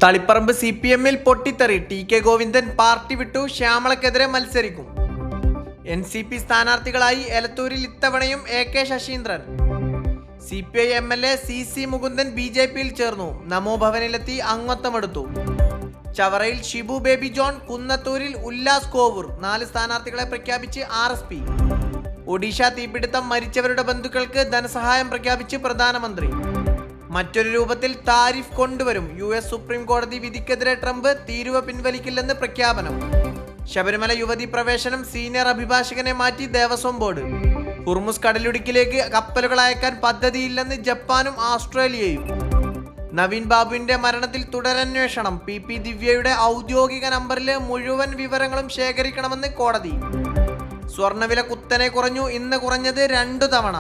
തളിപ്പറമ്പ് CPM-ൽ പൊട്ടിത്തെറി. TK. Govindan party വിട്ടു. ശ്യാമളക്കെതിരെ മത്സരിക്കും. NCP സ്ഥാനാർത്ഥികളായി എലത്തൂരിൽ ഇത്തവണയും AK Saseendran. CPI MLA CC Mukundan BJP-യിൽ ചേർന്നു. നമോ ഭവനിലെത്തി അംഗത്വമെടുത്തു. ചവറയിൽ ഷിബു ബേബി ജോൺ, കുന്നത്തൂരിൽ ഉല്ലാസ് കോവൂർ. 4 സ്ഥാനാർത്ഥികളെ പ്രഖ്യാപിച്ച് RSP. ഒഡീഷ തീപിടുത്തം മരിച്ചവരുടെ ബന്ധുക്കൾക്ക് ധനസഹായം പ്രഖ്യാപിച്ച് പ്രധാനമന്ത്രി. മറ്റൊരു രൂപത്തിൽ താരിഫ് കൊണ്ടുവരും. US സുപ്രീം കോടതി വിധിക്കെതിരെ ട്രംപ് തീരുവ പിൻവലിക്കില്ലെന്ന് പ്രഖ്യാപനം. ശബരിമല യുവതി പ്രവേശനം സീനിയർ അഭിഭാഷകനെ മാറ്റി ദേവസ്വം ബോർഡ്. ഹുർമുസ് കടലിടുക്കിലേക്ക് കപ്പലുകൾ അയക്കാൻ പദ്ധതിയില്ലെന്ന് ജപ്പാനും ഓസ്ട്രേലിയയും. നവീൻ ബാബുവിന്റെ മരണത്തിൽ തുടരന്വേഷണം. PP ദിവ്യയുടെ ഔദ്യോഗിക നമ്പറിലെ മുഴുവൻ വിവരങ്ങളും ശേഖരിക്കണമെന്ന് കോടതി. സ്വർണ്ണവില കുത്തനെ കുറഞ്ഞു. ഇന്ന് കുറഞ്ഞത് 2 തവണ.